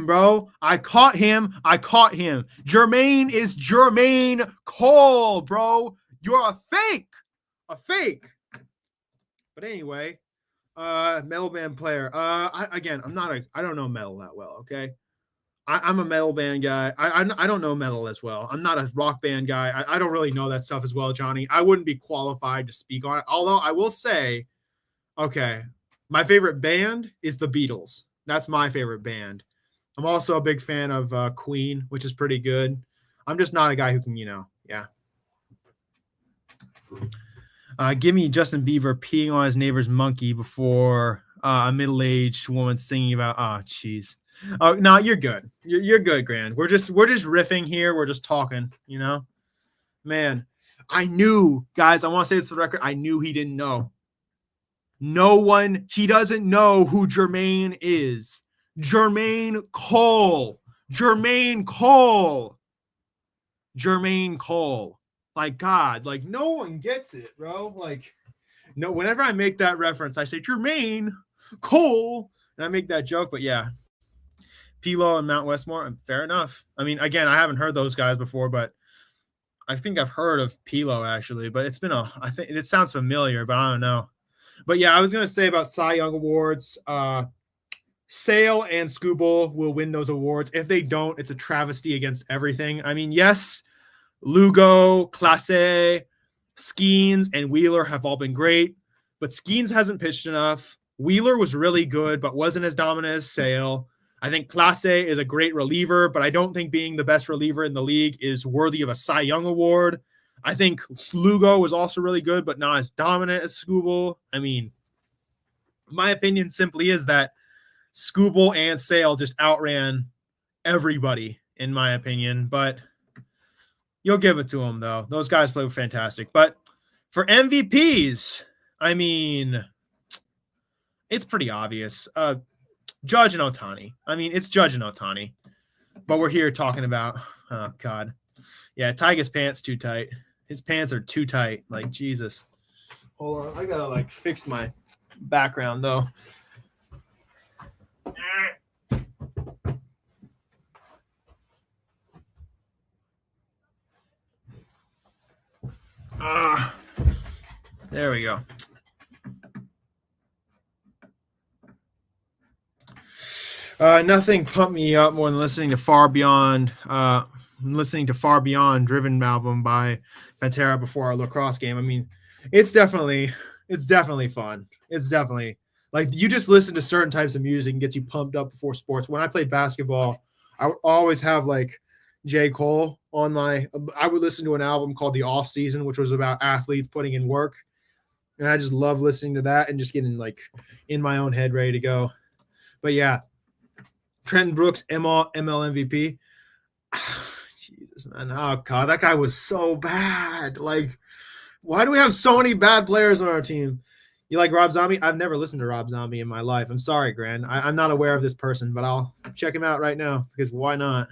Bro. I caught him. Jermaine is Jermaine Cole, bro. You're a fake. But anyway, metal band player. I don't know metal that well. Okay. I'm a metal band guy. I don't know metal as well. I'm not a rock band guy. I don't really know that stuff as well, Johnny. I wouldn't be qualified to speak on it. Although I will say, okay, my favorite band is the Beatles. That's my favorite band. I'm also a big fan of Queen, which is pretty good. I'm just not a guy who can, yeah. Give me Justin Bieber peeing on his neighbor's monkey before a middle-aged woman singing about, oh, jeez. Oh, no, you're good. You're good, Grand. We're just riffing here. We're just talking, Man, I knew, guys, I want to say this for the record. I knew he didn't know. He doesn't know who Jermaine is. Jermaine Cole. Like, God, like, no one gets it, bro. Like, no, whenever I make that reference, I say Jermaine Cole, and I make that joke, but yeah. Pilo and Mount Westmore, fair enough. I mean, again, I haven't heard those guys before, but I think I've heard of Pilo actually, but I think it sounds familiar, but I don't know. But yeah, I was going to say about Cy Young Awards, Sale and Skubal will win those awards. If they don't, it's a travesty against everything. I mean, yes, Lugo, Clase, Skeens, and Wheeler have all been great, but Skeens hasn't pitched enough. Wheeler was really good, but wasn't as dominant as Sale. I think Clase is a great reliever, but I don't think being the best reliever in the league is worthy of a Cy Young Award. I think Lugo was also really good, but not as dominant as Skubal. I mean, my opinion simply is that Skubal and Sale just outran everybody, in my opinion. But You'll give it to them, though. Those guys play fantastic. But for MVPs, I mean, it's pretty obvious. Judge and Ohtani. I mean, it's Judge and Ohtani. But we're here talking about, oh, God. Yeah, Tyga's pants too tight. His pants are too tight. Like, Jesus. Hold on. I got to, like, fix my background, though. There we go. Nothing pumped me up more than listening to Far Beyond Driven album by Pantera before our lacrosse game. I mean, it's definitely fun. It's definitely like you just listen to certain types of music and gets you pumped up before sports. When I played basketball, I would always have like J. Cole on I would listen to an album called The Off Season, which was about athletes putting in work. And I just love listening to that and just getting like in my own head ready to go. But yeah, Trenton Brooks, ML MVP. Jesus, man. Oh, God, that guy was so bad. Like, why do we have so many bad players on our team? You like Rob Zombie? I've never listened to Rob Zombie in my life. I'm sorry, Gran. I'm not aware of this person, but I'll check him out right now because why not?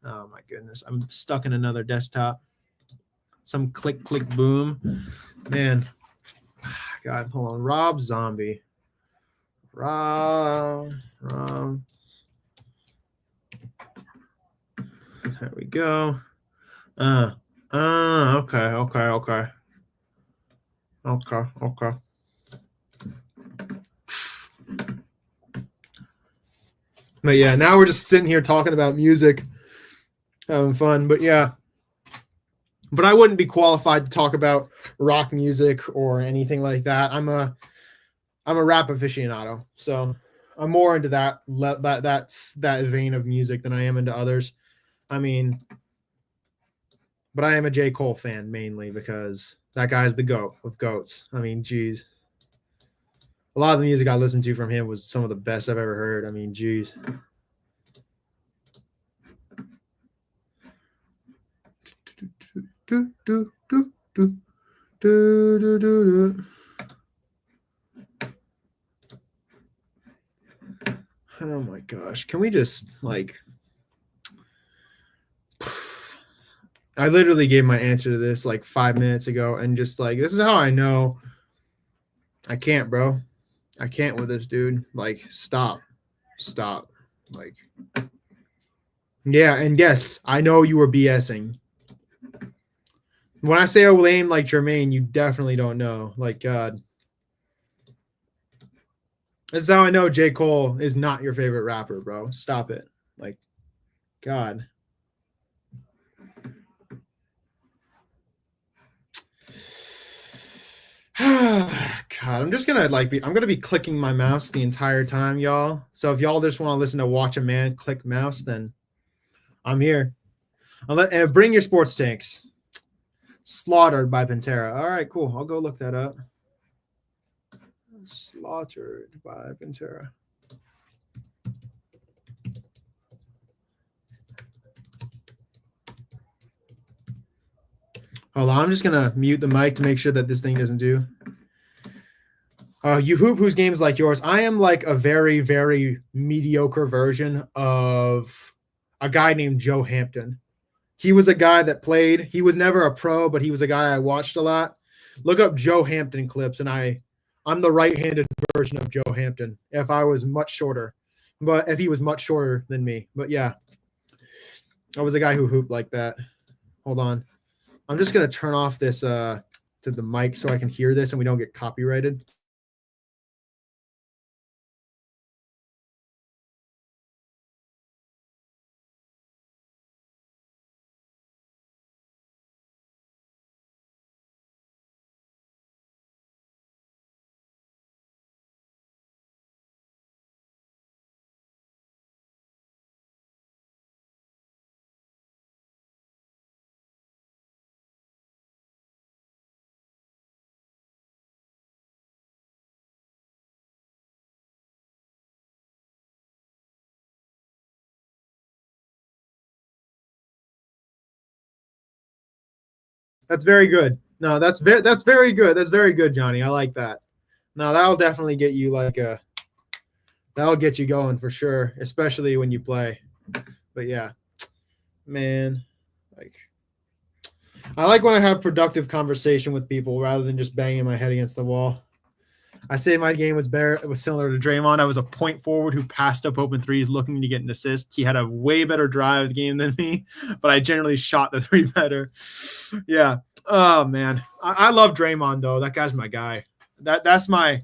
Oh, my goodness. I'm stuck in another desktop. Some click, click, boom. Man. God, hold on. Rob Zombie. Rob. There we go. Okay. But yeah, now we're just sitting here talking about music, having fun. But yeah. But I wouldn't be qualified to talk about rock music or anything like that. I'm a rap aficionado, so I'm more into that vein of music than I am into others. I mean, but I am a J. Cole fan mainly because that guy's the GOAT of GOATs. I mean, geez. A lot of the music I listened to from him was some of the best I've ever heard. I mean, geez. Oh my gosh. Can we just like I literally gave my answer to this like 5 minutes ago and just like this is how I know I can't, bro. I can't with this dude. Like stop. Like yeah, and yes, I know you were BSing. When I say a lame like Jermaine, you definitely don't know. Like God. This is how I know J. Cole is not your favorite rapper, bro. Stop it. Like God. God, I'm gonna be clicking my mouse the entire time, y'all. So if y'all just want to listen to Watch a Man click mouse, then I'm here. Bring your sports tanks. Slaughtered by Pantera. All right, cool. I'll go look that up. Slaughtered by Pantera. Hold on, I'm just gonna mute the mic to make sure that this thing doesn't do. You hoop whose games like yours. I am like a very, very mediocre version of a guy named Joe Hampton. He was a guy that played. He was never a pro, but he was a guy I watched a lot. Look up Joe Hampton clips, and I'm the right-handed version of Joe Hampton if I was much shorter. But if he was much shorter than me. But yeah, I was a guy who hooped like that. Hold on. I'm just going to turn off this to the mic so I can hear this and we don't get copyrighted. That's very good. No, that's very good. That's very good, Johnny. I like that. No, that'll definitely get you that'll get you going for sure, especially when you play. But yeah, man, I like when I have productive conversation with people rather than just banging my head against the wall. I say my game was better. It was similar to Draymond. I was a point forward who passed up open threes looking to get an assist. He had a way better drive game than me, but I generally shot the three better. Yeah. Oh, man. I love Draymond, though. That guy's my guy. That's the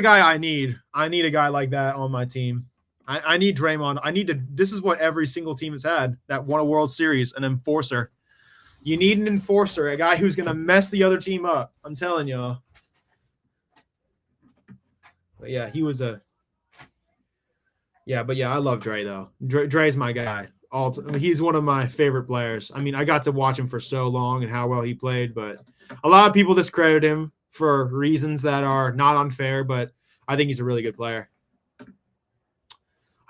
guy I need. I need a guy like that on my team. I need Draymond. This is what every single team has had that won a World Series, an enforcer. You need an enforcer, a guy who's going to mess the other team up. I'm telling y'all. But yeah, he was I love Dre though. Dre's my guy. He's one of my favorite players. I mean, I got to watch him for so long and how well he played, but a lot of people discredit him for reasons that are not unfair, but I think he's a really good player.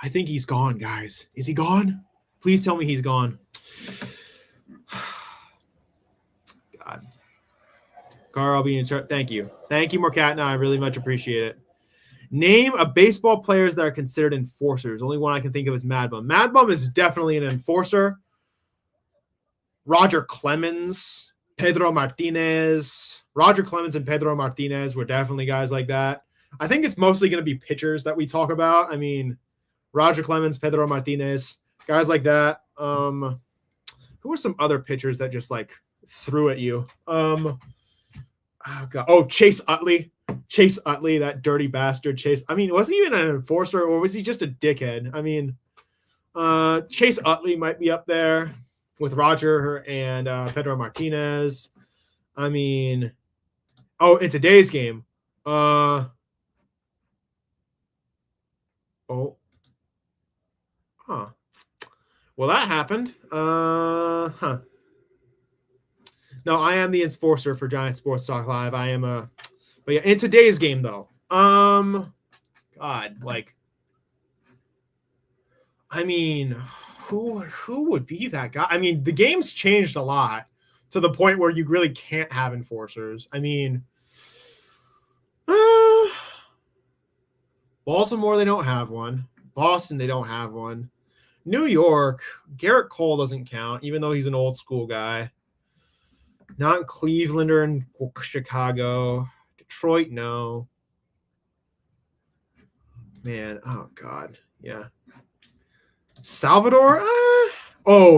I think he's gone, guys. Is he gone? Please tell me he's gone. God. Carl, I'll be in charge. Thank you. Thank you, Morcatna. I really much appreciate it. Name a baseball players that are considered enforcers. Only one I can think of is Mad Bum. Mad Bum is definitely an enforcer. Roger Clemens, Pedro Martinez. Roger Clemens and Pedro Martinez were definitely guys like that. I think it's mostly going to be pitchers that we talk about. I mean, Roger Clemens, Pedro Martinez, guys like that. Who are some other pitchers that just threw at you? Chase Utley. Chase Utley, that dirty bastard. Chase. I mean, wasn't he even an enforcer, or was he just a dickhead? I mean, Chase Utley might be up there with Roger and Pedro Martinez. I mean, in today's game. Well, that happened. No, I am the enforcer for Giant Sports Talk Live. I am but yeah, in today's game though, I mean, who would be that guy? I mean, the game's changed a lot to the point where you really can't have enforcers. I mean, Baltimore, they don't have one. Boston, they don't have one. New York, Garrett Cole doesn't count, even though he's an old school guy. Not in Cleveland or in Chicago. Detroit, no. Man, oh God, yeah. Salvador,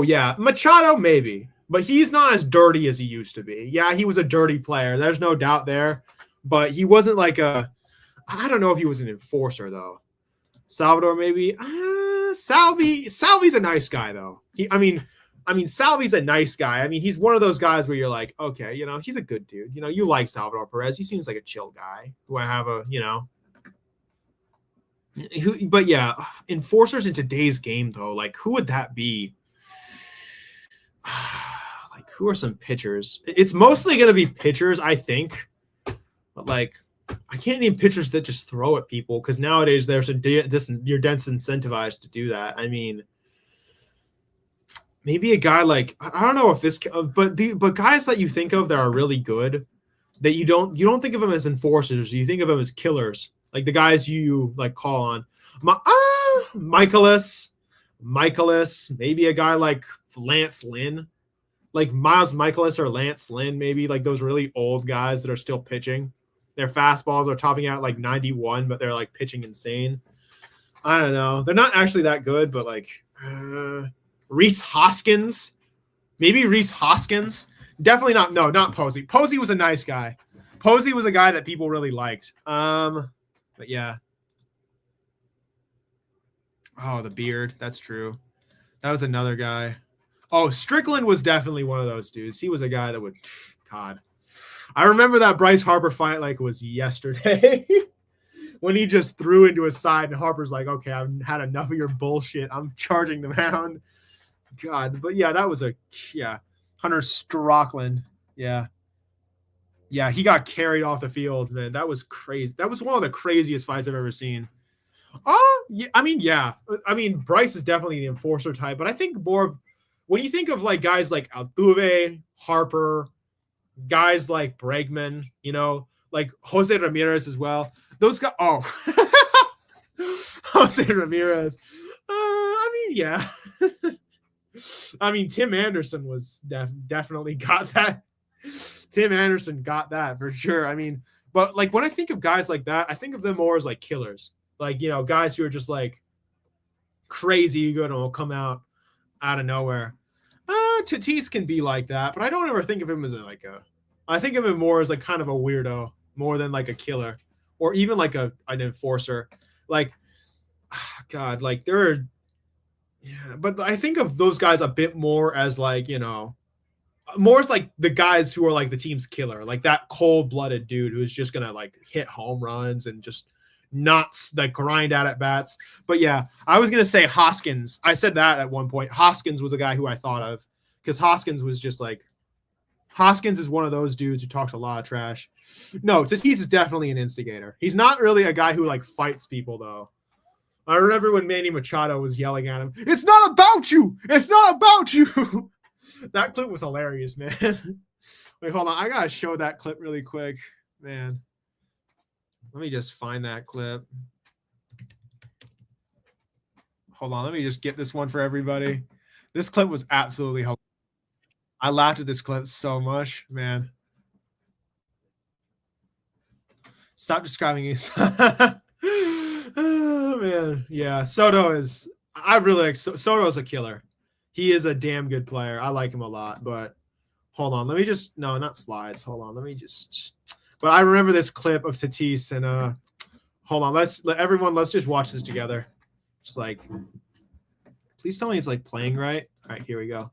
yeah. Machado, maybe, but he's not as dirty as he used to be. Yeah, he was a dirty player. There's no doubt there, but he wasn't I don't know if he was an enforcer though. Salvador, maybe. Salvi's a nice guy though. I mean, Salvi's a nice guy. I mean, he's one of those guys where you're like, okay, he's a good dude. You like Salvador Perez. He seems like a chill guy who I have but yeah, enforcers in today's game though, who would that be? Who are some pitchers? It's mostly going to be pitchers, I think. But I can't name pitchers that just throw at people because nowadays you're disincentivized to do that. I mean, maybe a guy I don't know if this, but guys that you think of that are really good, that you don't think of them as enforcers, you think of them as killers, like the guys you call on. Michaelis, maybe a guy like Lance Lynn, like Miles Michaelis or Lance Lynn, maybe those really old guys that are still pitching. Their fastballs are topping out 91, but they're pitching insane. I don't know. They're not actually that good, but Rhys Hoskins. Maybe Rhys Hoskins. Definitely not. No, not Posey. Posey was a nice guy. Posey was a guy that people really liked. But yeah. Oh, the beard. That's true. That was another guy. Oh, Strickland was definitely one of those dudes. He was a guy that would, God. I remember that Bryce Harper fight like it was yesterday. When he just threw into his side and Harper's like, okay, I've had enough of your bullshit. I'm charging the mound. God, but yeah, that was Hunter Strickland. Yeah. Yeah, he got carried off the field, man. That was crazy. That was one of the craziest fights I've ever seen. Yeah. I mean, Bryce is definitely the enforcer type, but I think more of when you think of like guys like Altuve, Harper, guys like Bregman, like Jose Ramirez as well. Those guys. Oh, Jose Ramirez. Yeah. I mean, Tim Anderson was definitely got that. Tim Anderson got that for sure. I mean, but like when I think of guys like that, I think of them more as like killers, like guys who are just like crazy good and will come out of nowhere. Tatis can be like that, but I don't ever think of him as I think of him more as like kind of a weirdo more than like a killer or even like an enforcer. Like, God, like there are, yeah, but I think of those guys a bit more as like, more as like the guys who are like the team's killer, like that cold-blooded dude who's just gonna like hit home runs and just not like grind out at bats. But yeah, I was gonna say Hoskins. I said that at one point. Hoskins was a guy who I thought of because Hoskins was just like Hoskins is one of those dudes who talks a lot of trash. No, Tatis is definitely an instigator. He's not really a guy who like fights people though. I remember when Manny Machado was yelling at him, "It's not about you! It's not about you!" That clip was hilarious, man. Wait, hold on. I gotta show that clip really quick, man. Let me just find that clip. Hold on. Let me just get this one for everybody. This clip was absolutely hilarious. I laughed at this clip so much, man. Stop describing it. Oh, man. Yeah, Soto is – I really like – Soto is a killer. He is a damn good player. I like him a lot, but hold on. Let me just – no, not slides. Hold on. Let me just – but I remember this clip of Tatis and hold on. Let's just watch this together. Just like – please tell me it's like playing right. All right, here we go.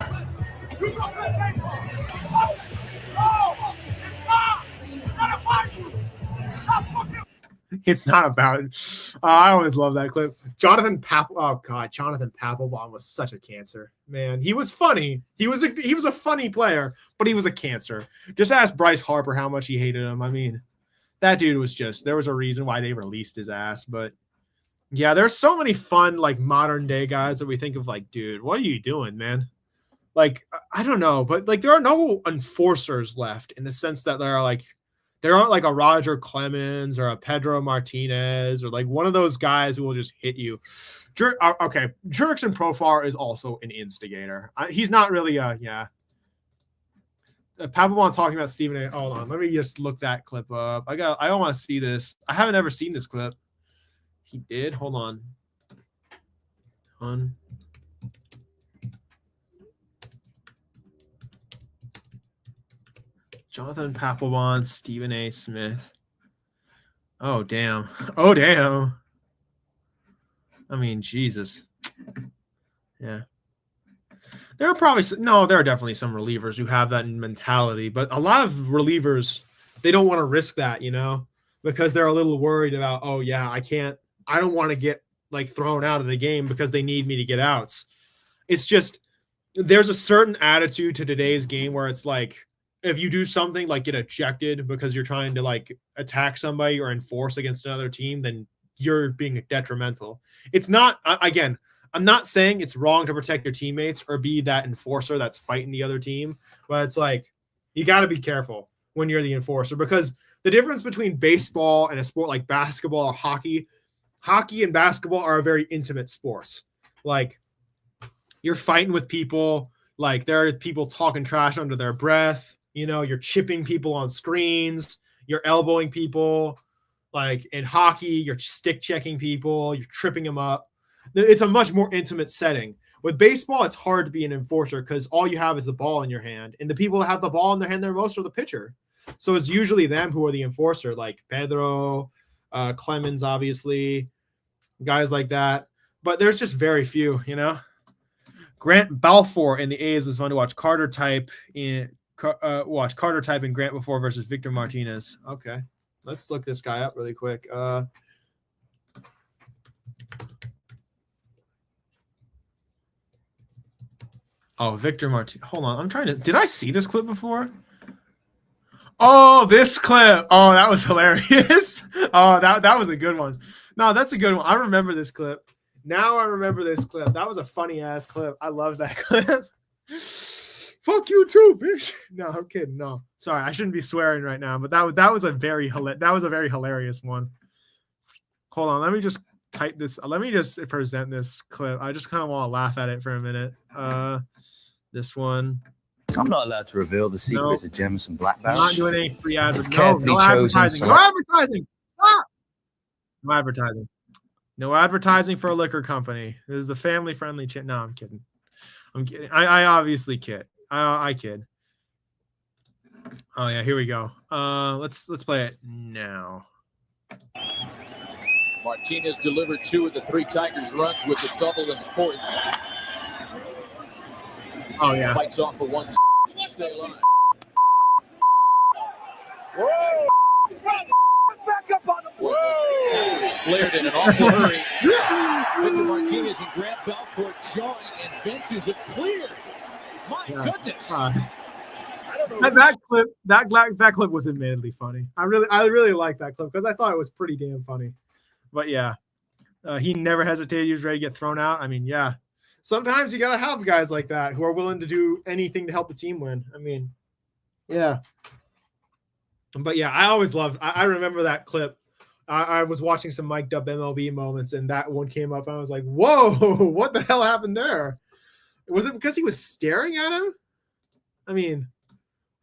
It's not about it. I always love that clip. Jonathan Papelbon was such a cancer, man. He was funny. He was a funny player, but he was a cancer. Just ask Bryce Harper how much he hated him. I mean, that dude was just, there was a reason why they released his ass. But yeah, there's so many fun like modern day guys that we think of like, dude, what are you doing, man? Like, I don't know, but like there are no enforcers left in the sense that there aren't like a Roger Clemens or a Pedro Martinez or like one of those guys who will just hit you. Okay, Jurickson Profar is also an instigator. He's not really Papelbon talking about Stephen A. Hold on, let me just look that clip up. I don't want to see this. I haven't ever seen this clip. He did. Hold on. Jonathan Papelbon, Stephen A. Smith. Oh, damn. I mean, Jesus. Yeah. There are definitely some relievers who have that mentality, but a lot of relievers, they don't want to risk that, because they're a little worried about, oh, yeah, I don't want to get like thrown out of the game because they need me to get outs. It's just, there's a certain attitude to today's game where it's like, if you do something like get ejected because you're trying to like attack somebody or enforce against another team, then you're being detrimental. It's not, again, I'm not saying it's wrong to protect your teammates or be that enforcer that's fighting the other team, but it's like, you got to be careful when you're the enforcer, because the difference between baseball and a sport like basketball or hockey and basketball are very intimate sports. Like, you're fighting with people, like there are people talking trash under their breath. You're chipping people on screens, you're elbowing people. Like in hockey, you're stick checking people, you're tripping them up. It's a much more intimate setting. With baseball, it's hard to be an enforcer because all you have is the ball in your hand. And the people that have the ball in their hand, they're most of the pitcher. So it's usually them who are the enforcer, like Pedro, Clemens, obviously, guys like that. But there's just very few, Grant Balfour in the A's was fun to watch. Carter Type and Grant Balfour versus Victor Martinez. Okay, let's look this guy up really quick. Victor Martinez. Hold on, did I see this clip before? Oh, this clip. Oh, that was hilarious. Oh, that was a good one. No, that's a good one. I remember this clip. Now I remember this clip. That was a funny ass clip. I love that clip. Fuck you too, bitch. No, I'm kidding. No, sorry, I shouldn't be swearing right now. But that was a very hilarious one. Hold on, let me just type this. Let me just present this clip. I just kind of want to laugh at it for a minute. This one. I'm not allowed to reveal the secrets of Jameson Black I'm Barrel. not doing any free ads. It's No carefully chosen, advertising. so- No advertising. Stop. No advertising. No advertising for a liquor company. This is a family-friendly channel. No, I'm kidding. I'm kidding. I obviously kid. I kid. Oh yeah, here we go. Let's play it now. Martinez delivered 2 of the 3 Tigers runs with a double in the 4th. Oh yeah. Fights off for 1. Stay alive. Whoa! Back up on the Tigers flared in an awful hurry. Victor Martinez and Grant Belfort join, and benches have cleared. My goodness. I don't know. That clip was admittedly funny. I really like that clip because I thought it was pretty damn funny. But yeah, he never hesitated. He was ready to get thrown out. I mean, yeah. Sometimes you gotta have guys like that who are willing to do anything to help the team win. I mean, yeah. But yeah, I always loved. I remember that clip. I was watching some mic'd up MLB moments, and that one came up, and I was like, "Whoa, what the hell happened there?" Was it because he was staring at him? I mean,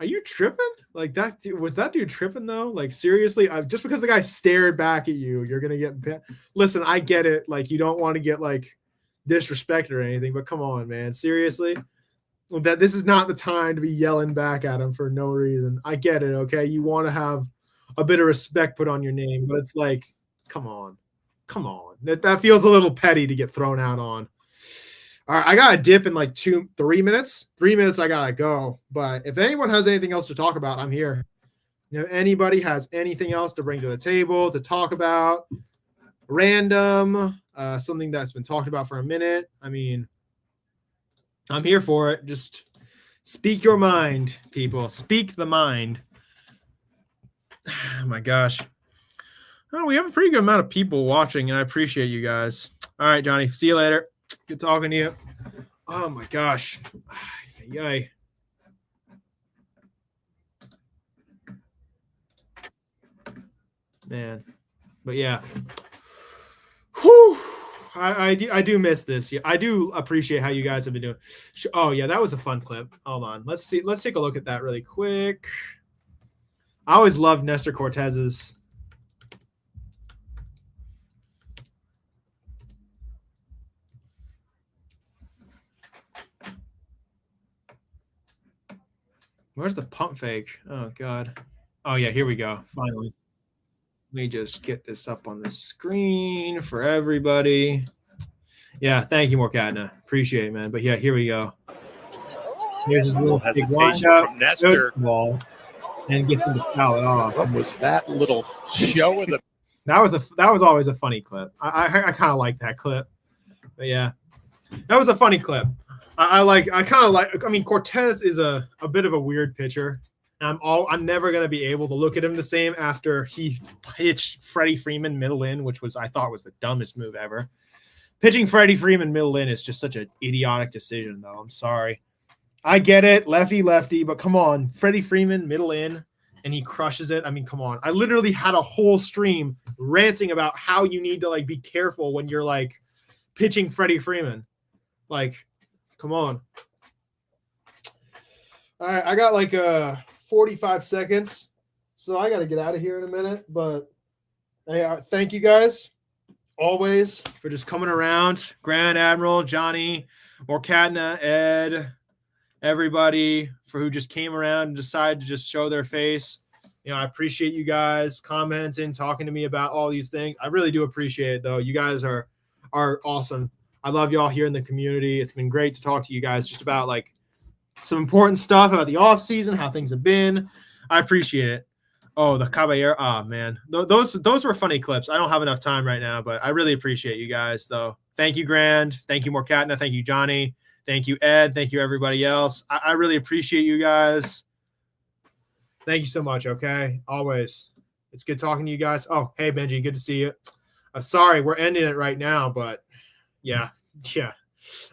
are you tripping? Like that? Was that dude tripping though? Like seriously, just because the guy stared back at you, you're gonna get. Listen, I get it. Like you don't want to get like disrespected or anything, but come on, man, seriously. That this is not the time to be yelling back at him for no reason. I get it, okay? You want to have a bit of respect put on your name, but it's like, come on. That feels a little petty to get thrown out on. All right, I got to dip in like 3 minutes. 3 minutes, I got to go. But if anyone has anything else to talk about, I'm here. You know, anybody has anything else to bring to the table, to talk about, random, something that's been talked about for a minute. I mean, I'm here for it. Just speak your mind, people. Speak the mind. Oh my gosh. Oh, we have a pretty good amount of people watching, and I appreciate you guys. All right, Johnny. See you later. Good talking to you. Oh my gosh. Yay. Man. But yeah. Whew. I do miss this. Yeah, I do appreciate how you guys have been doing. Oh yeah, that was a fun clip. Hold on. Let's see. Let's take a look at that really quick. I always loved Nestor Cortez's. Where's the pump fake? Oh God. Oh yeah, here we go. Finally. Let me just get this up on the screen for everybody. Yeah, thank you, Morkadna. Appreciate it, man. But yeah, here we go. Here's his little hesitation from Nestor. Ball, and gets him to foul it off. What was that little show of the? That was always a funny clip. I kind of like that clip. But yeah, that was a funny clip. I mean, Cortez is a bit of a weird pitcher. I'm never gonna be able to look at him the same after he pitched Freddie Freeman middle in, which I thought was the dumbest move ever. Pitching Freddie Freeman middle in is just such an idiotic decision, though. I'm sorry. I get it, lefty, but come on, Freddie Freeman middle in, and he crushes it. I mean, come on. I literally had a whole stream ranting about how you need to be careful when you're pitching Freddie Freeman. Come on. All right, I got 45 seconds, so I got to get out of here in a minute. But hey, thank you guys always for just coming around. Grand Admiral, Johnny, Morkadna, Ed, everybody for who just came around and decided to just show their face. You know, I appreciate you guys commenting, talking to me about all these things. I really do appreciate it, though. You guys are awesome. I love y'all here in the community. It's been great to talk to you guys just about some important stuff about the off season, how things have been. I appreciate it. Oh, the Caballero. Oh, man. Those were funny clips. I don't have enough time right now, but I really appreciate you guys, though. Thank you, Grand. Thank you, Morkadna. Thank you, Johnny. Thank you, Ed. Thank you, everybody else. I really appreciate you guys. Thank you so much, okay? Always. It's good talking to you guys. Oh, hey, Benji. Good to see you. Sorry, we're ending it right now, but yeah.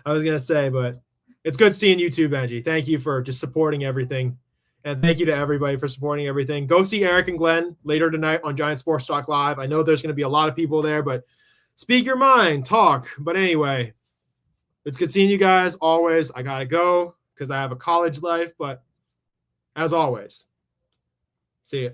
I was going to say, but It's good seeing you too, Benji. Thank you for just supporting everything. And thank you to everybody for supporting everything. Go see Eric and Glenn later tonight on Giant Sports Talk Live. I know there's going to be a lot of people there, but speak your mind, talk. But anyway, it's good seeing you guys always. I got to go because I have a college life, but as always, see you.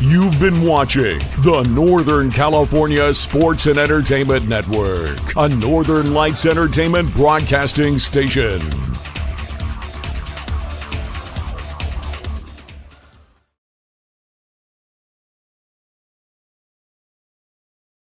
You've been watching the Northern California Sports and Entertainment Network, a Northern Lights Entertainment broadcasting station.